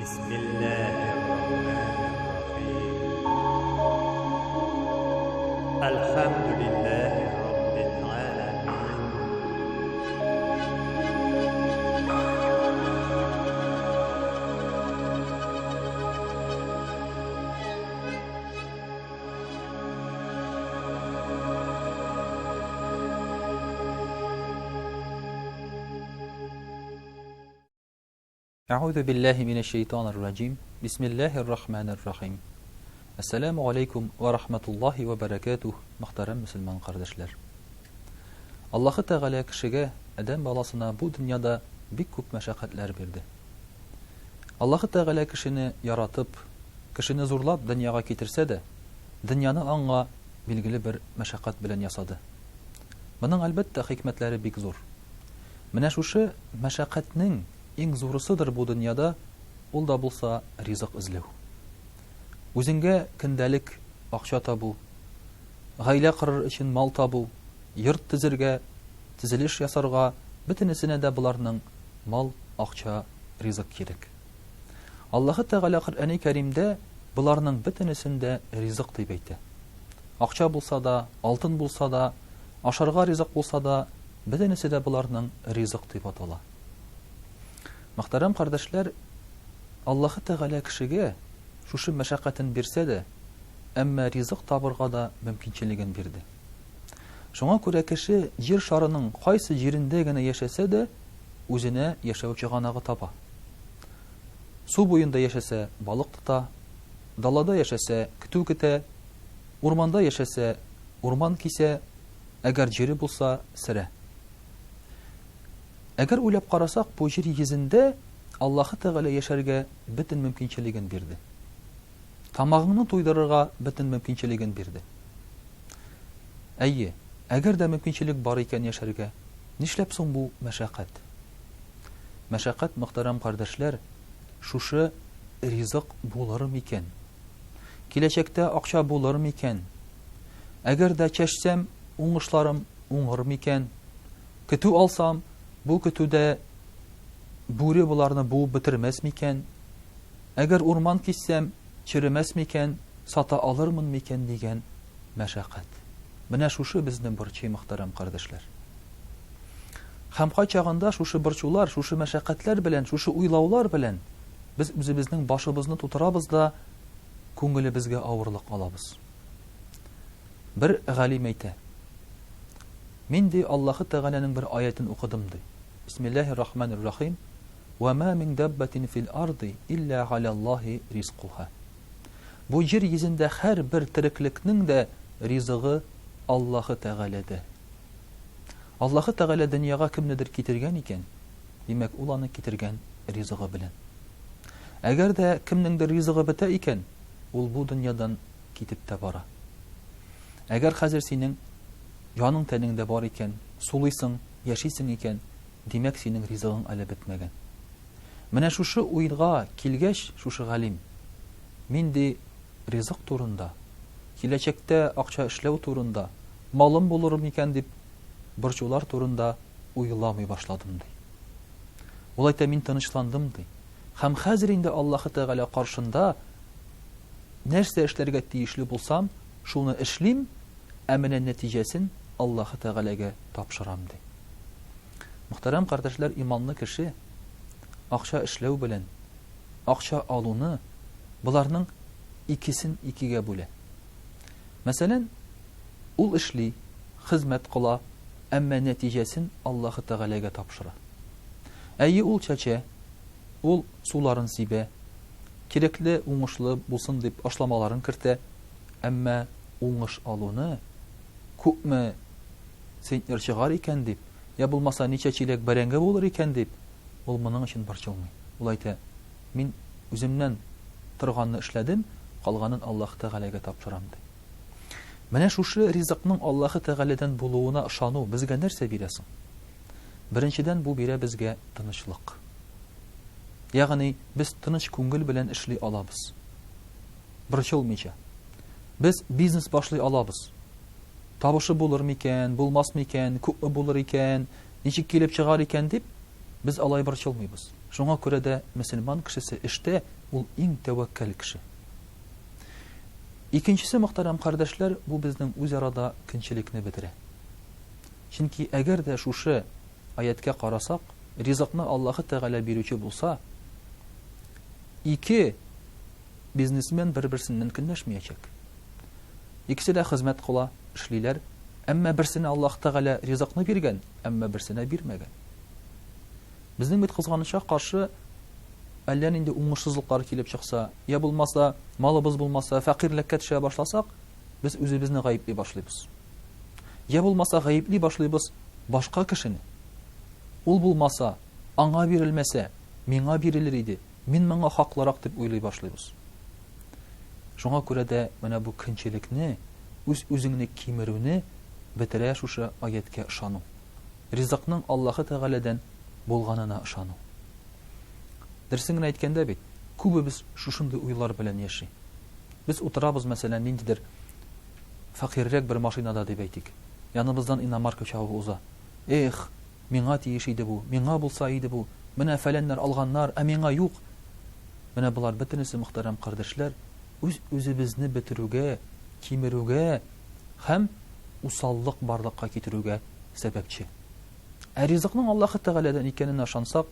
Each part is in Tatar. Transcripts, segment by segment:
بسم الله الرحمن الرحيم الحمد لله رب العالمين أعوذ بالله من الشيطان الرجيم بسم الله الرحمن الرحيم Assalamu alaikum wa rahmatullahi wa barakatuh. Muhtaram Müslüman kardeşler. Allah-u Teala kişiye, adam balasına bu dünyada bik küp meşakkatler verdi. Allah-u Teala kişini yaratıp, kişini zorlap dünyaya getirse de, dünyanı anga bilgili bir meşakkat bilen yasadı. Bunun elbette hikmetleri bik zor. Менә шушы meşakkatның иң зурысыдыр bu dünyada, ул да булса ризык эзләү. Үзеңгә көндәлек акча табу, гаилә кырыр өчен мал табу, йорт төзергә, төзелеш ясарга, бөтенесенә дә буларның мал, акча, ризык кирәк. Аллаһы Тәгалә Коръәни Кәримдә буларның бөтенесендә ризык дип әйтә. Акча булса да, алтын булса да, ашарга ризык булса да, бөтенесе дә буларның ризык дип атала. Мөхтәрәм кардәшләр, Аллаһы Тәгалә кешегә шушы мәшәкатен бирсә дә, әмма ризык табырга да мөмкинчелеген бирде. Шуңа күрә кеше җир шарының кайсы җирендә генә яшәсә дә, үзенә яшәү чыганагы таба. Су буенда яшәсә, балык тота, далада яшәсә, көтү көтә, урманда яшәсә, урман кисә, әгәр җире булса, сөрә. Әгәр уйлап карасак, бу җир йөзендә Аллаһы Тәгалә яшәргә бөтен мөмкинчелеген бирде. Тамагыңны туйдырырга бөтен мөмкинчелеген бирде. Әйе, әгәр дә мөмкинчелек бар икән яшәргә, нишләп соң бу мәшәкать? Мәшәкать, мөхтәрәм кардәшләр, шушы ризык булыр микән? Киләчәктә акча булыр микән? Әгәр дә чәчсәм, уңышларым уңыр микән? Көтү алсам, бу көтүдә бүре буларны бу бетермәс микән? Әгәр урман киссәм, чиремәс микән, сата алырмын микән дигән мәшәкать. Менә шушы безнең борчы, мөхтәрәм кардәшләр. Һәм кайчагында шушы борчулар, шушы мәшәкатьләр белән, шушы уйлаулар белән без үзебезнең башыбызны тутырабыз да күңелебезгә авырлык алабыз. Бер галим әйтә: Мин ди Аллаһы Тәгаләнең бер аятын укыдым ди. Бисмиллаһир-рахманир-рахим. Ва ма мин даббатин фил арди илля алаллаһи ризқуха. Бу җир йөзендә һәр бер тереклекнең дә ризыгы Аллаһы Тәгаләдә. Аллаһы Тәгалә дөньяга кемнедер китергән икән, димәк, ул аны китергән ризыгы белән. Әгәр дә кемнеңдер ризыгы бетә икән, ул бу дөньядан китеп тә бара. Әгәр хәзер синең җаның тәнеңдә бар икән, сулыйсың, яшисең икән, димәк, синең ризыгың әле бетмәгән. Менә шушы уйга килгәч, шушы галим, мин ди ризык турында, киләчәктә акча эшләү турында, малым булыр микән дип, борчулар турында уйламый башладым ди. Ул әйтә, мин тынычландым ди. Һәм хәзер инде Аллаһы Тәгалә каршында нәрсә эшләргә тиешле булсам, шуны эшлим, ә менә нәтиҗәсен Аллаһы Тәгаләгә тапшырам ди. Мөхтәрәм кардәшләр, иманлы кеше акча эшләү белән акча алуны, буларның икесен икегә бүлә. Мәсәлән, ул эшли, хезмәт кыла, әмма нәтиҗәсен Аллаһы Тәгаләгә тапшыра. Әйе, ул чәчә, ул суларын сибә, кирәкле уңышлы булсын дип ашламаларын кертә, әмма уңыш алуны күпме центнер чыгар икән дип, я булмаса ничә чиләк бәрәңге булыр икән дип, ул моның өчен борчылмый. Ул әйтә, мин үземнән торганны эшләдем, калганын Аллаһ Тәгаләгә тапшырам ди. Менә шушы ризыкның Аллаһы Тәгаләдән булуына ышану безгә нәрсә бирә соң? Беренчедән, бу бирә безгә тынычлык. Ягъни, без тыныч күңел белән эшли алабыз. Борчылмыйча. Без бизнес башлый алабыз. Табышы булыр микән, булмас микән, күпме булыр икән, ничек килеп чыгар икән дип, без алай борчылмыйбыз. Шуңа күрә дә мөселман кешесе эштә ул иң тәвәккәл кеше. Икенчесе, мөхтәрәм кардәшләр, бу безнең үзара көнчелекне бетерә. Чөнки әгәр дә шушы аяткә карасак, ризыкны Аллаһы Тәгалә бирүче булса, ике бизнесмен бер-берсеннән көнләшмәячәк. Икесе дә хезмәт кыла, эшлиләр, әмма берсенә Аллаһ Тәгалә ризыкны биргән, әмма берсенә бирмәгән. Безнең бит кызганычка каршы әллә нинди уңышсызлыклар килеп чыкса, я булмаса, малыбыз булмаса, фәкыйрьлеккә төшә башласак, без үзебезне гаепли башлыйбыз. Я булмаса, гаепли башлыйбыз башка кешене. Ул булмаса, аңа бирелмәсә, миңа бирелер иде, мин моңа хаклырак дип уйлый башлыйбыз. Шуңа күрә дә менә бу көнчелекне, үз-үзеңне кимерүне бетерә шушы аяткә ышану. Ризыкның Аллаһы Тәгаләдән булганына ышану. Дөресен генә әйткәндә бит, күбебез шушындый уйлар белән яши. Без утырабыз, мәсәлән, ниндидер фәкыйррәк бер машинада дип әйтик. Яныбыздан иномарка чабып уза. Эх, миңа тиеш иде бу, миңа булса иде бу, менә фәләннәр алганнар, ә миңа юк. Менә булар бөтенесе, мөхтәрәм кардәшләр, үз-үзебезне бетерүгә, кимерүгә һәм усаллык барлыкка китерүгә сәбәпче. Ә ризыкның Аллаһы Тәгаләдән икәненә ышансак,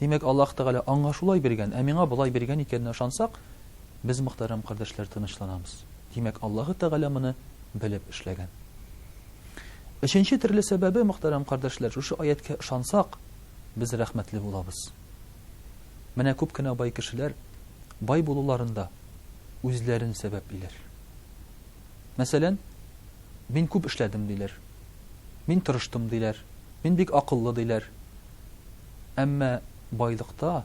димәк Аллаһ Тәгалә аңа шулай биргән, ә миңа булай биргән икәненә ышансак, без, мөхтәрәм кардәшләр, тынычланабыз. Димәк Аллаһы Тәгалә моны белеп эшләгән. Өченче төрле сәбәбе, мөхтәрәм кардәшләр, шушы аяткә ышансак, без рәхмәтле булабыз. Менә күп кенә бай кешеләр бай булуларында үзләрен сәбәплиләр. Мәсәлән, мин күп эшләдем диләр. Мин тырыштым диләр. Мин бик акыллы диләр. Әмма байлыкта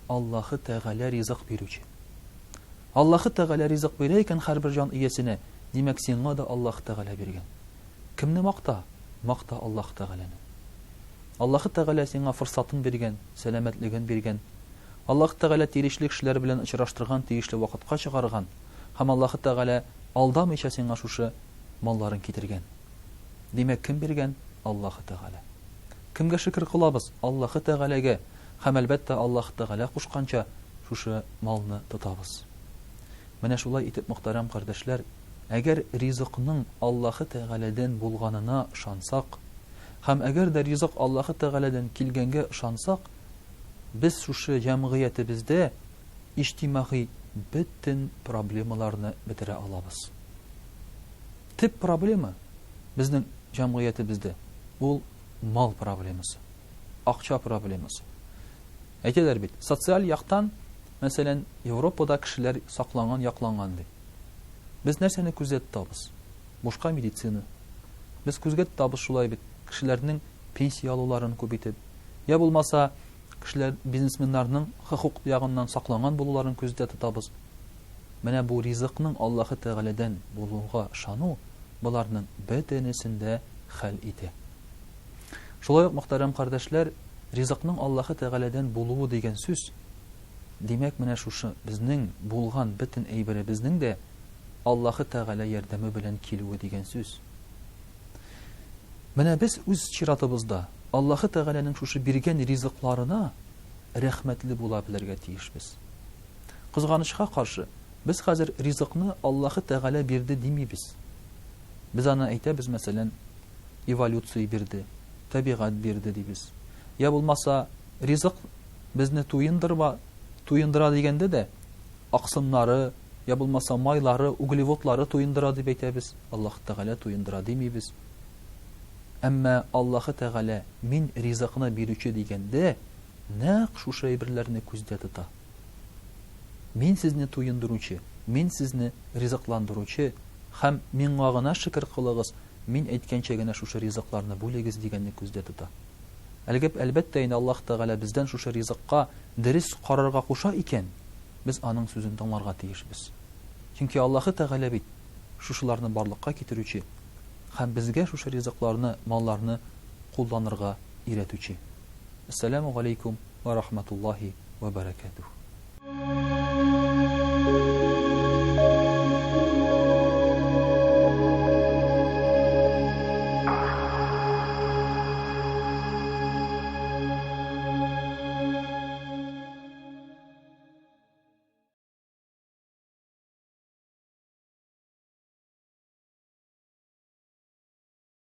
Аллаһы Тәгалә ризык бирүче. Аллаһы Тәгалә ризык бирә икән һәрбер җан иясенә, димәк сиңа да Аллаһ Тәгалә биргән. Кемне макта? Макта Аллаһ Тәгаләне. Аллаһы Тәгалә сиңа форсатын биргән, сәламәтлеген биргән. Аллаһ Тәгалә тиешле кешеләр белән очраштырган, тиешле вакытка чыгарган. Һәм Аллаһы Тәгалә алдамыйча сиңа шушы малларын китергән. Димәк, кем биргән? Аллаһы Тәгалә. Кемгә шөкр кылабыз? Аллаһы Тәгаләгә. Һәм әлбәттә Аллаһ Тәгалә кушканча шушы малны тотабыз. Менә шулай итеп, мөхтәрәм кардәшләр, әгәр ризыкның Аллаһы Тәгаләдән булганына ышансак, һәм әгәр дә ризык Аллаһы Тәгаләдән килгәнгә ышансак, без шушы җәмгыятебездә иҗтимагый бөтен проблемаларны бетерә алабыз. Төп проблема безнең җәмгыятебездә ул мал проблемасы, акча проблемасы. Әйтәләр бит, социаль яктан, мәсәлән, Европада кешеләр сакланган, якланган ди. Без нәрсәне күздә тотабыз? Бушка медицина. Без күзгә тотабыз шулай бит, кешеләрнең пенсия алуларын күбәйтеп, я булмаса, кешеләр бизнесменнарның хукук ягыннан сакланган булуларын күздә тотабыз. Менә бу ризыкның Аллаһы Тәгаләдән булуга ышану буларның бөтенесендә хәл итә. Шулай ук, мөхтәрәм кардәшләр, ризыкның Аллаһы Тәгаләдән булуы дигән сүз, димәк, менә шушы безнең булган бөтен әйберебезнең дә Аллаһы Тәгалә ярдәме белән килүе дигән сүз. Менә без үз чиратыбызда Аллаһы Тәгаләнең шушы биргән ризыкларына рәхмәтле була белергә тиешбез. Кызганычка каршы, без хәзер ризыкны Аллаһы Тәгалә бирде димибез. Без аны әйтәбез, мәсәлән, эволюция бирде, табигать бирде дибез. Я булмаса, ризык безне туендыра дигәндә дә аксымнары, я булмаса майлары, углеводлары туендыра дип әйтәбез. Аллаһ Тәгалә туендыра димибез. Әмма Аллаһы Тәгалә мин ризыкны бирүче дигәндә, нәкъ шушы әйберләрне күздә тота. Мин сезне туендыручы, мин сезне ризыкландыручы, һәм миңа гына шөкр кылыгыз, мин әйткәнчә генә шушы ризыкларны бүлегез дигәнне күздә тота. Әлбәттә, инде Аллаһ Тәгалә бездән шушы ризыкка дөрес карарга куша икән, без аның сүзен тыңларга тиешбез. Чөнки Аллаһы Тәгалә бит шушыларны барлыкка китерүче һәм безгә шушы ризыкларны, малларны кулланырга өйрәтүче. Ассаламу алейкум ва рахматуллаһи ва баракатуһ.